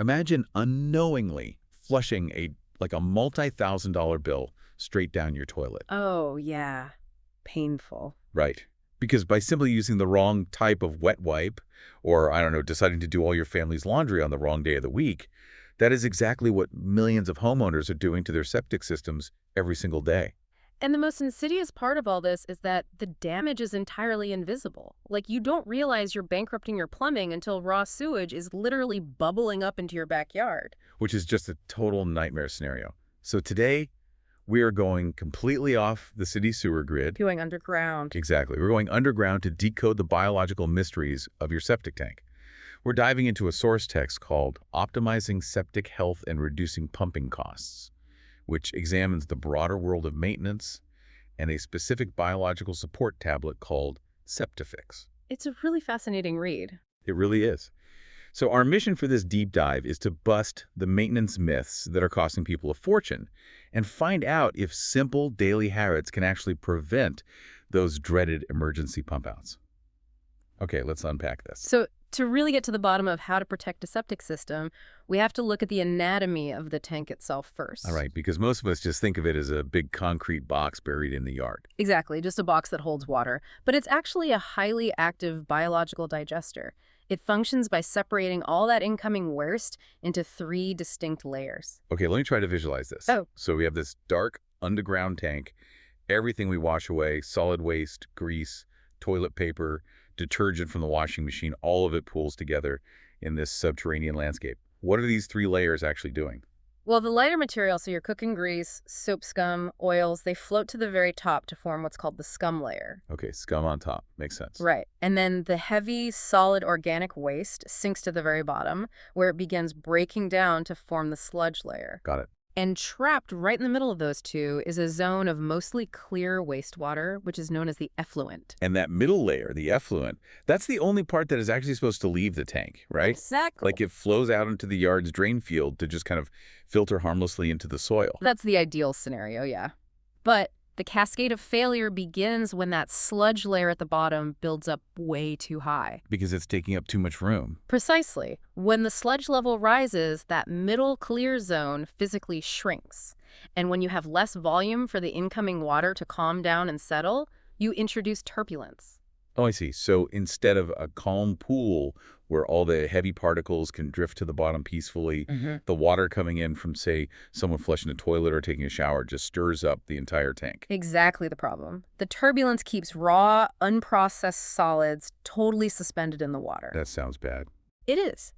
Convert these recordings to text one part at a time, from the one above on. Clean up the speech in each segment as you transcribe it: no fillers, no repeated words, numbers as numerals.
Imagine unknowingly flushing a multi-thousand-dollar bill straight down your toilet. Oh, yeah. Painful. Right. Because by simply using the wrong type of wet wipe, or, I don't know, deciding to do all your family's laundry on the wrong day of the week, that is exactly what millions of homeowners are doing to their septic systems every single day. And the most insidious part of all this is that the damage is entirely invisible. Like, you don't realize you're bankrupting your plumbing until raw sewage is literally bubbling up into your backyard. Which is just a total nightmare scenario. So today, we are going completely off the city sewer grid. Going underground. Exactly. We're going underground to decode the biological mysteries of your septic tank. We're diving into a source text called Optimizing Septic Health and Reducing Pumping Costs, which examines the broader world of maintenance, and a specific biological support tablet called SEPTIFIX. It's a really fascinating read. It really is. So our mission for this deep dive is to bust the maintenance myths that are costing people a fortune and find out if simple daily habits can actually prevent those dreaded emergency pump outs. Okay, let's unpack this. So to really get to the bottom of how to protect a septic system, we have to look at the anatomy of the tank itself first. All right, because most of us just think of it as a big concrete box buried in the yard. Exactly, just a box that holds water. But it's actually a highly active biological digester. It functions by separating all that incoming waste into 3 distinct layers. Okay, let me try to visualize this. Oh. So we have this dark underground tank, everything we wash away, solid waste, grease, toilet paper, detergent from the washing machine, all of it pools together in this subterranean landscape. What are these 3 layers actually doing? Well, the lighter material, so your cooking grease, soap scum, oils, they float to the very top to form what's called the scum layer. Okay, scum on top. Makes sense. Right. And then the heavy, solid organic waste sinks to the very bottom, where it begins breaking down to form the sludge layer. Got it. And trapped right in the middle of those two is a zone of mostly clear wastewater, which is known as the effluent. And that middle layer, the effluent, that's the only part that is actually supposed to leave the tank, right? Exactly. Like it flows out into the yard's drain field to just kind of filter harmlessly into the soil. That's the ideal scenario, yeah. But the cascade of failure begins when that sludge layer at the bottom builds up way too high. Because it's taking up too much room. Precisely. When the sludge level rises, that middle clear zone physically shrinks. And when you have less volume for the incoming water to calm down and settle, you introduce turbulence. Oh, I see. So instead of a calm pool where all the heavy particles can drift to the bottom peacefully, the water coming in from, say, someone flushing a toilet or taking a shower just stirs up the entire tank. Exactly the problem. The turbulence keeps raw, unprocessed solids totally suspended in the water. That sounds bad. It is.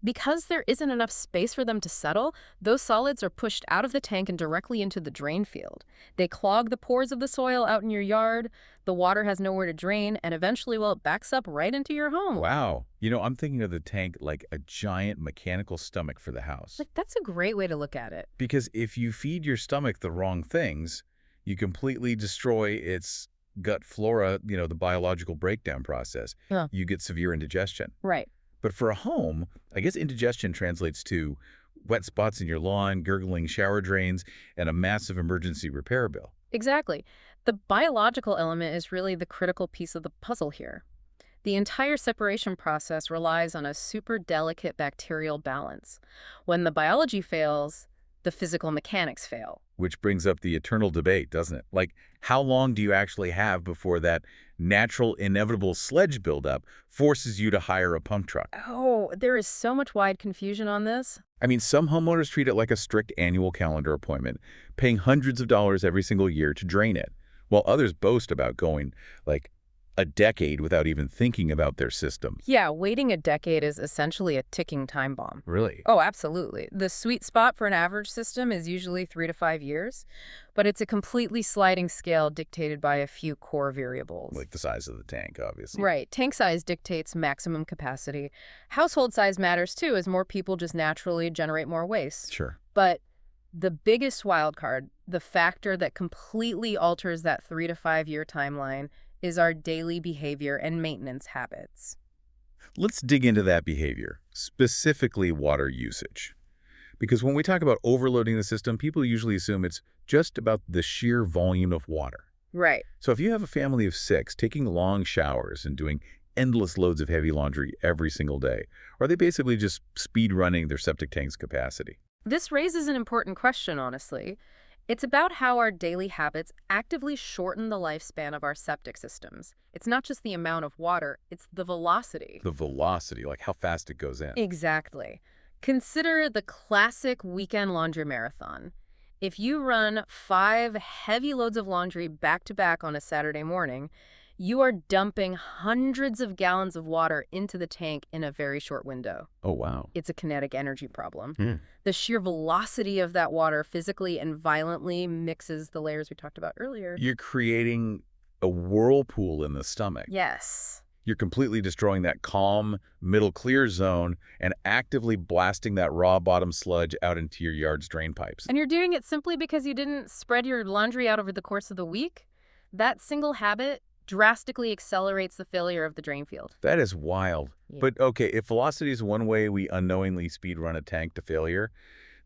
Because there isn't enough space for them to settle, those solids are pushed out of the tank and directly into the drain field. They clog the pores of the soil out in your yard, the water has nowhere to drain, and eventually, well, it backs up right into your home. Wow. You know, I'm thinking of the tank like a giant mechanical stomach for the house. Like, that's a great way to look at it. Because if you feed your stomach the wrong things, you completely destroy its gut flora, you know, the biological breakdown process. Yeah. You get severe indigestion. Right. But for a home, I guess indigestion translates to wet spots in your lawn, gurgling shower drains, and a massive emergency repair bill. Exactly. The biological element is really the critical piece of the puzzle here. The entire separation process relies on a super delicate bacterial balance. When the biology fails, the physical mechanics fail. Which brings up the eternal debate, doesn't it? Like, how long do you actually have before that natural, inevitable sludge buildup forces you to hire a pump truck? Oh, there is so much wide confusion on this. I mean, some homeowners treat it like a strict annual calendar appointment, paying hundreds of dollars every single year to drain it, while others boast about going, like, a decade without even thinking about their system. Yeah, waiting a decade is essentially a ticking time bomb. Really? Oh, absolutely. The sweet spot for an average system is usually 3 to 5 years, but it's a completely sliding scale dictated by a few core variables. Like the size of the tank, obviously. Right. Tank size dictates maximum capacity. Household size matters too, as more people just naturally generate more waste. Sure. But the biggest wild card, the factor that completely alters that 3 to 5 year timeline, is our daily behavior and maintenance habits. Let's dig into that behavior, specifically water usage. Because when we talk about overloading the system, people usually assume it's just about the sheer volume of water. Right. So if you have a family of 6 taking long showers and doing endless loads of heavy laundry every single day? Or are they basically just speed running their septic tank's capacity? This raises an important question, honestly. It's about how our daily habits actively shorten the lifespan of our septic systems. It's not just the amount of water, it's the velocity. The velocity, like how fast it goes in. Exactly. Consider the classic weekend laundry marathon. If you run 5 heavy loads of laundry back to back on a Saturday morning, you are dumping hundreds of gallons of water into the tank in a very short window. Oh, wow. It's a kinetic energy problem. Hmm. The sheer velocity of that water physically and violently mixes the layers we talked about earlier. You're creating a whirlpool in the stomach. Yes. You're completely destroying that calm, middle clear zone and actively blasting that raw bottom sludge out into your yard's drain pipes. And you're doing it simply because you didn't spread your laundry out over the course of the week? That single habit drastically accelerates the failure of the drain field. That is wild. Yeah. But okay, if velocity is one way we unknowingly speed run a tank to failure,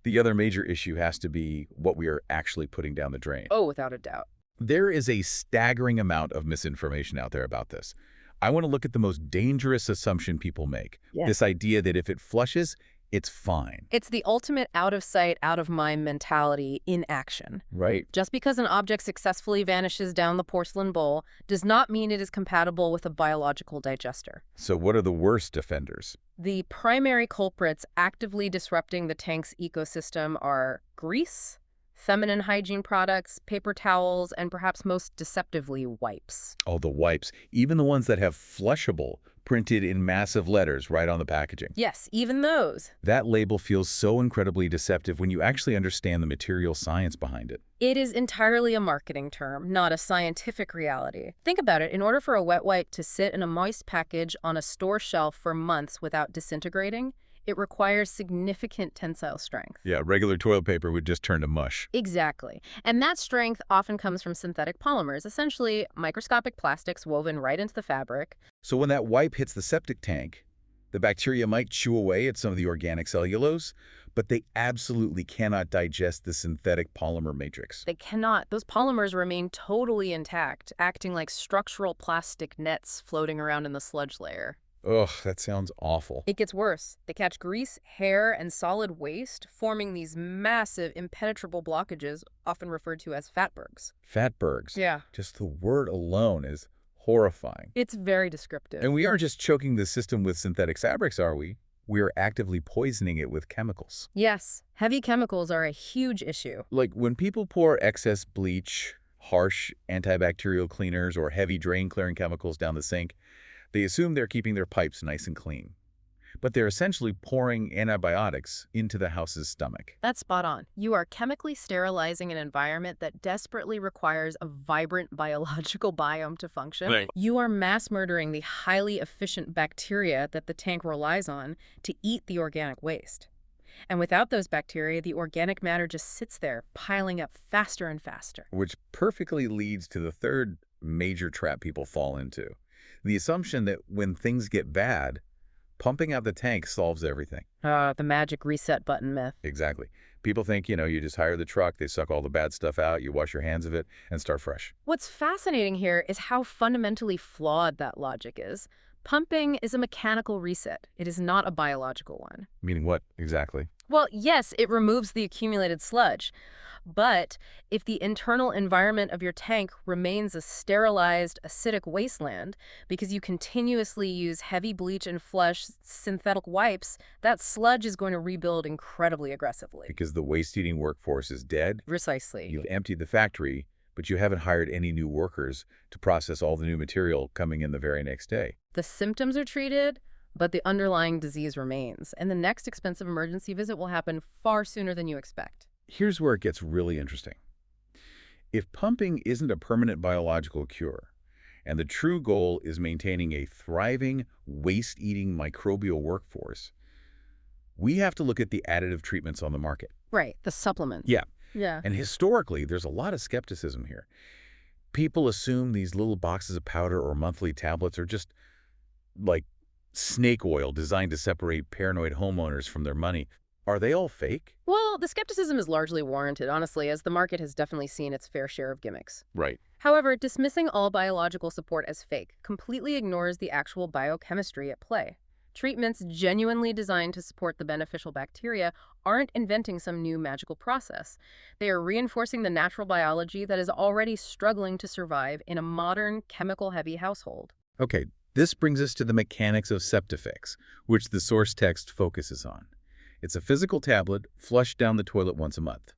the other major issue has to be what we are actually putting down the drain. Oh, without a doubt. There is a staggering amount of misinformation out there about this. I want to look at the most dangerous assumption people make. Yeah. This idea that if it flushes, it's fine. It's the ultimate out of sight, out of mind mentality in action. Right. Just because an object successfully vanishes down the porcelain bowl does not mean it is compatible with a biological digester. So what are the worst offenders? The primary culprits actively disrupting the tank's ecosystem are grease, feminine hygiene products, paper towels, and perhaps most deceptively, wipes. Oh, the wipes. Even the ones that have flushable printed in massive letters right on the packaging. Yes, even those. That label feels so incredibly deceptive when you actually understand the material science behind it. It is entirely a marketing term, not a scientific reality. Think about it. In order for a wet wipe to sit in a moist package on a store shelf for months without disintegrating, it requires significant tensile strength. Yeah, regular toilet paper would just turn to mush. Exactly. And that strength often comes from synthetic polymers, essentially microscopic plastics woven right into the fabric. So when that wipe hits the septic tank, the bacteria might chew away at some of the organic cellulose, but they absolutely cannot digest the synthetic polymer matrix. They cannot. Those polymers remain totally intact, acting like structural plastic nets floating around in the sludge layer. Ugh, that sounds awful. It gets worse. They catch grease, hair, and solid waste, forming these massive, impenetrable blockages, often referred to as fatbergs. Fatbergs. Yeah. Just the word alone is horrifying. It's very descriptive. And we aren't just choking the system with synthetic fabrics, are we? We are actively poisoning it with chemicals. Yes, heavy chemicals are a huge issue. Like when people pour excess bleach, harsh antibacterial cleaners, or heavy drain-clearing chemicals down the sink, they assume they're keeping their pipes nice and clean. But they're essentially pouring antibiotics into the house's stomach. That's spot on. You are chemically sterilizing an environment that desperately requires a vibrant biological biome to function. Right. You are mass murdering the highly efficient bacteria that the tank relies on to eat the organic waste. And without those bacteria, the organic matter just sits there, piling up faster and faster. Which perfectly leads to the third major trap people fall into. The assumption that when things get bad, pumping out the tank solves everything. The magic reset button myth. Exactly. People think, you just hire the truck, they suck all the bad stuff out, you wash your hands of it, and start fresh. What's fascinating here is how fundamentally flawed that logic is. Pumping is a mechanical reset. It is not a biological one. Meaning what, exactly? Well, yes, it removes the accumulated sludge. But if the internal environment of your tank remains a sterilized, acidic wasteland because you continuously use heavy bleach and flush synthetic wipes, that sludge is going to rebuild incredibly aggressively. Because the waste-eating workforce is dead. Precisely. You've emptied the factory, but you haven't hired any new workers to process all the new material coming in the very next day. The symptoms are treated, but the underlying disease remains, and the next expensive emergency visit will happen far sooner than you expect. Here's where it gets really interesting. If pumping isn't a permanent biological cure, and the true goal is maintaining a thriving, waste-eating microbial workforce, we have to look at the additive treatments on the market. Right, the supplements. Yeah. Yeah. And historically, there's a lot of skepticism here. People assume these little boxes of powder or monthly tablets are just like snake oil designed to separate paranoid homeowners from their money. Are they all fake? Well, the skepticism is largely warranted, honestly, as the market has definitely seen its fair share of gimmicks. Right. However, dismissing all biological support as fake completely ignores the actual biochemistry at play. Treatments genuinely designed to support the beneficial bacteria aren't inventing some new magical process. They are reinforcing the natural biology that is already struggling to survive in a modern, chemical-heavy household. Okay, this brings us to the mechanics of SEPTIFIX, which the source text focuses on. It's a physical tablet flushed down the toilet once a month.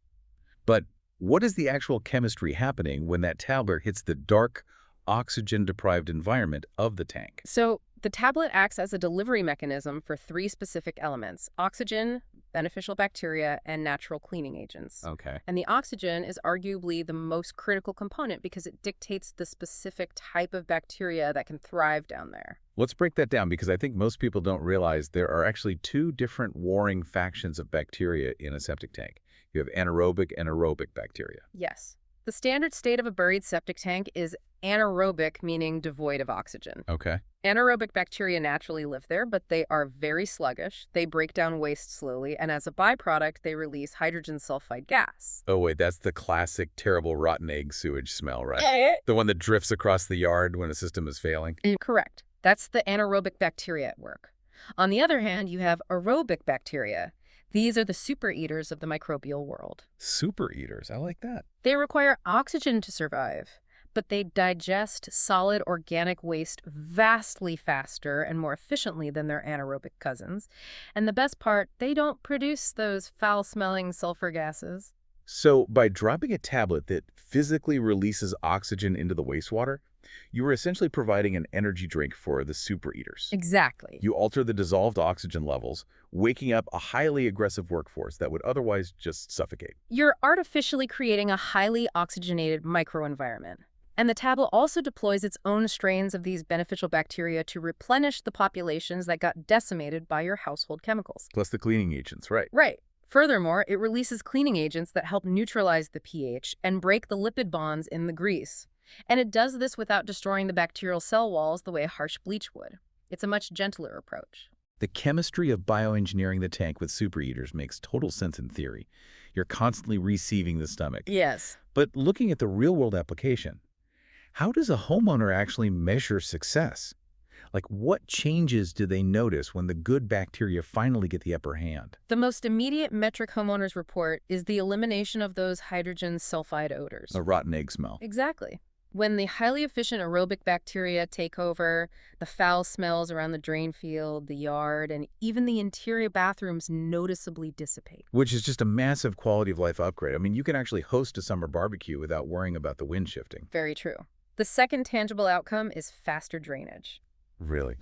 But what is the actual chemistry happening when that tablet hits the dark, oxygen-deprived environment of the tank? So, the tablet acts as a delivery mechanism for three specific elements: oxygen, beneficial bacteria, and natural cleaning agents. Okay. And the oxygen is arguably the most critical component because it dictates the specific type of bacteria that can thrive down there. Let's break that down because I think most people don't realize there are actually two different warring factions of bacteria in a septic tank. You have anaerobic and aerobic bacteria. Yes. The standard state of a buried septic tank is anaerobic, meaning devoid of oxygen. Okay. Anaerobic bacteria naturally live there, but they are very sluggish. They break down waste slowly, and as a byproduct, they release hydrogen sulfide gas. Oh, wait, that's the classic terrible rotten egg sewage smell, right? The one that drifts across the yard when a system is failing? Correct. That's the anaerobic bacteria at work. On the other hand, you have aerobic bacteria. These are the super eaters of the microbial world. Super eaters, I like that. They require oxygen to survive, but they digest solid organic waste vastly faster and more efficiently than their anaerobic cousins. And the best part, they don't produce those foul-smelling sulfur gases. So by dropping a tablet that physically releases oxygen into the wastewater, you are essentially providing an energy drink for the super eaters. Exactly. You alter the dissolved oxygen levels, waking up a highly aggressive workforce that would otherwise just suffocate. You're artificially creating a highly oxygenated microenvironment. And the tablet also deploys its own strains of these beneficial bacteria to replenish the populations that got decimated by your household chemicals. Plus the cleaning agents, right? Right. Furthermore, it releases cleaning agents that help neutralize the pH and break the lipid bonds in the grease. And it does this without destroying the bacterial cell walls the way a harsh bleach would. It's a much gentler approach. The chemistry of bioengineering the tank with super eaters makes total sense in theory. You're constantly resieving the stomach. Yes. But looking at the real-world application, how does a homeowner actually measure success? Like, what changes do they notice when the good bacteria finally get the upper hand? The most immediate metric homeowners report is the elimination of those hydrogen sulfide odors. A rotten egg smell. Exactly. When the highly efficient aerobic bacteria take over, the foul smells around the drain field, the yard, and even the interior bathrooms noticeably dissipate. Which is just a massive quality of life upgrade. I mean, you can actually host a summer barbecue without worrying about the wind shifting. Very true. The second tangible outcome is faster drainage. Really?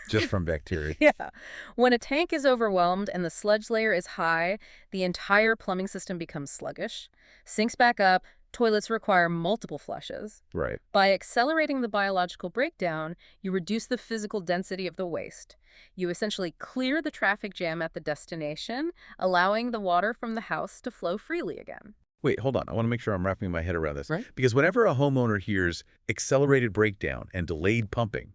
Just from bacteria? Yeah. When a tank is overwhelmed and the sludge layer is high, the entire plumbing system becomes sluggish, sinks back up, toilets require multiple flushes. Right. By accelerating the biological breakdown, you reduce the physical density of the waste. You essentially clear the traffic jam at the destination, allowing the water from the house to flow freely again. Wait, hold on. I want to make sure I'm wrapping my head around this. Right. Because whenever a homeowner hears accelerated breakdown and delayed pumping,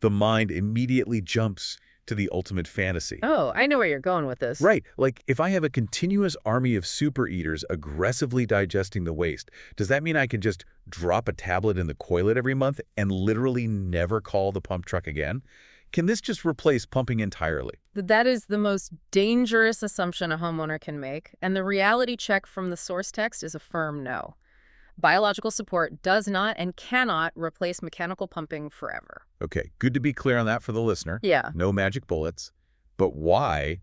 the mind immediately jumps to the ultimate fantasy. Oh, I know where you're going with this. Right. Like, if I have a continuous army of super eaters aggressively digesting the waste, does that mean I can just drop a tablet in the toilet every month and literally never call the pump truck again? Can this just replace pumping entirely? That is the most dangerous assumption a homeowner can make, and the reality check from the source text is a firm no. Biological support does not and cannot replace mechanical pumping forever. Okay, good to be clear on that for the listener. Yeah. No magic bullets. But why,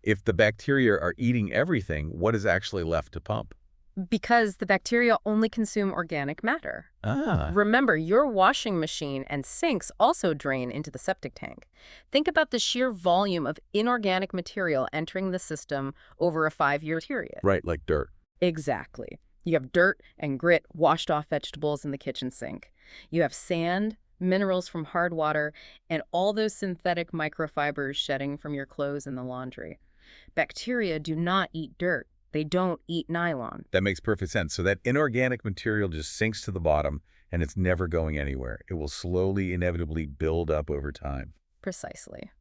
if the bacteria are eating everything, what is actually left to pump? Because the bacteria only consume organic matter. Ah. Remember, your washing machine and sinks also drain into the septic tank. Think about the sheer volume of inorganic material entering the system over a 5-year period. Right, like dirt. Exactly. You have dirt and grit washed off vegetables in the kitchen sink. You have sand, minerals from hard water, and all those synthetic microfibers shedding from your clothes in the laundry. Bacteria do not eat dirt. They don't eat nylon. That makes perfect sense. So that inorganic material just sinks to the bottom and it's never going anywhere. It will slowly, inevitably build up over time. Precisely.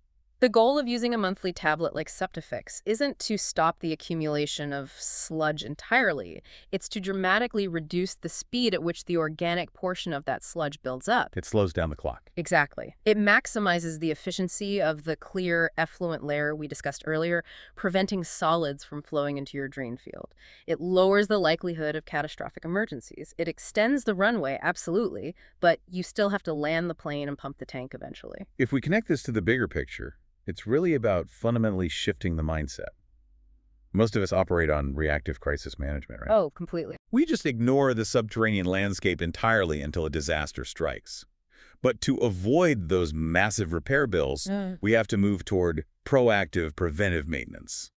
The goal of using a monthly tablet like SEPTIFIX isn't to stop the accumulation of sludge entirely. It's to dramatically reduce the speed at which the organic portion of that sludge builds up. It slows down the clock. Exactly. It maximizes the efficiency of the clear, effluent layer we discussed earlier, preventing solids from flowing into your drain field. It lowers the likelihood of catastrophic emergencies. It extends the runway, absolutely, but you still have to land the plane and pump the tank eventually. If we connect this to the bigger picture, it's really about fundamentally shifting the mindset. Most of us operate on reactive crisis management, right? Oh, completely. We just ignore the subterranean landscape entirely until a disaster strikes. But to avoid those massive repair bills, we have to move toward proactive preventive maintenance.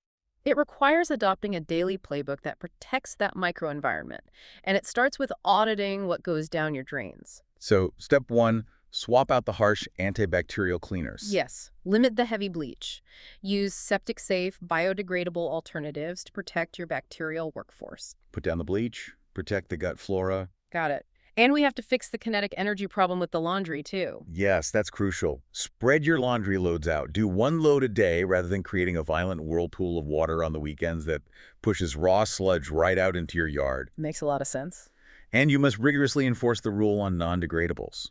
It requires adopting a daily playbook that protects that microenvironment, and it starts with auditing what goes down your drains. So, step 1, swap out the harsh antibacterial cleaners. Yes, limit the heavy bleach. Use septic-safe, biodegradable alternatives to protect your bacterial workforce. Put down the bleach, protect the gut flora. Got it. And we have to fix the kinetic energy problem with the laundry, too. Yes, that's crucial. Spread your laundry loads out. Do 1 load a day rather than creating a violent whirlpool of water on the weekends that pushes raw sludge right out into your yard. Makes a lot of sense. And you must rigorously enforce the rule on non-degradables.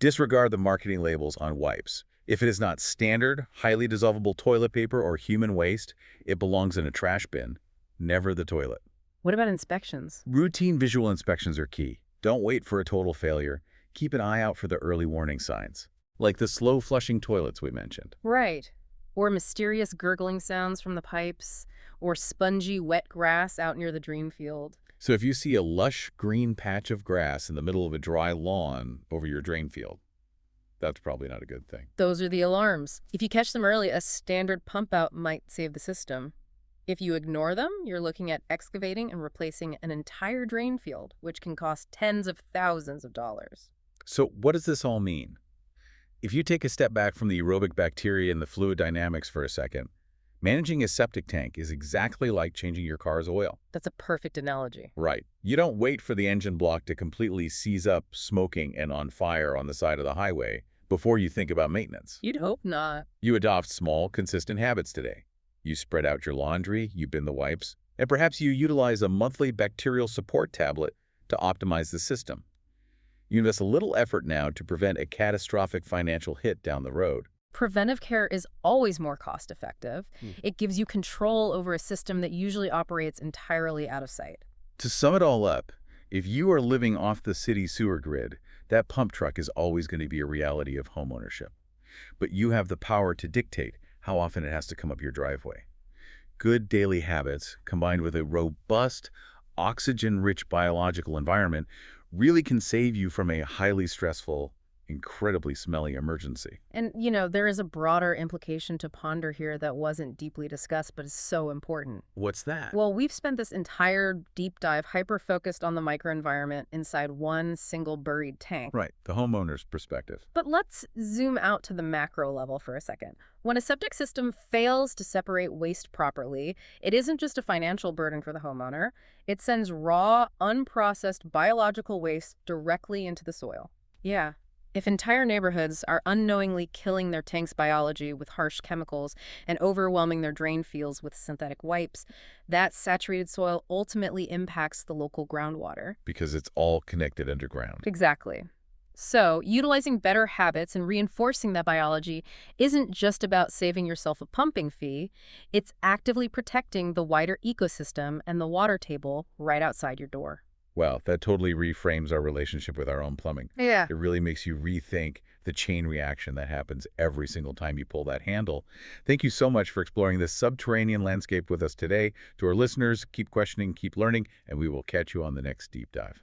Disregard the marketing labels on wipes. If it is not standard, highly dissolvable toilet paper or human waste, it belongs in a trash bin, never the toilet. What about inspections? Routine visual inspections are key. Don't wait for a total failure. Keep an eye out for the early warning signs, like the slow flushing toilets we mentioned. Right. Or mysterious gurgling sounds from the pipes, or spongy wet grass out near the drain field. So if you see a lush green patch of grass in the middle of a dry lawn over your drain field, that's probably not a good thing. Those are the alarms. If you catch them early, a standard pump out might save the system. If you ignore them, you're looking at excavating and replacing an entire drain field, which can cost tens of thousands of dollars. So what does this all mean? If you take a step back from the aerobic bacteria and the fluid dynamics for a second, managing a septic tank is exactly like changing your car's oil. That's a perfect analogy. Right. You don't wait for the engine block to completely seize up, smoking and on fire on the side of the highway before you think about maintenance. You'd hope not. You adopt small, consistent habits today. You spread out your laundry, you bin the wipes, and perhaps you utilize a monthly bacterial support tablet to optimize the system. You invest a little effort now to prevent a catastrophic financial hit down the road. Preventive care is always more cost-effective. It gives you control over a system that usually operates entirely out of sight. To sum it all up, if you are living off the city sewer grid, that pump truck is always going to be a reality of homeownership. But you have the power to dictate how often it has to come up your driveway. Good daily habits, combined with a robust, oxygen-rich biological environment, really can save you from a highly stressful, incredibly smelly emergency. And, you know, there is a broader implication to ponder here that wasn't deeply discussed, but is so important. What's that? Well, we've spent this entire deep dive hyper-focused on the microenvironment inside one single buried tank. Right, the homeowner's perspective. But let's zoom out to the macro level for a second. When a septic system fails to separate waste properly, it isn't just a financial burden for the homeowner. It sends raw, unprocessed biological waste directly into the soil. Yeah. If entire neighborhoods are unknowingly killing their tank's biology with harsh chemicals and overwhelming their drain fields with synthetic wipes, that saturated soil ultimately impacts the local groundwater. Because it's all connected underground. Exactly. So, utilizing better habits and reinforcing that biology isn't just about saving yourself a pumping fee, it's actively protecting the wider ecosystem and the water table right outside your door. Wow, that totally reframes our relationship with our own plumbing. Yeah. It really makes you rethink the chain reaction that happens every single time you pull that handle. Thank you so much for exploring this subterranean landscape with us today. To our listeners, keep questioning, keep learning, and we will catch you on the next deep dive.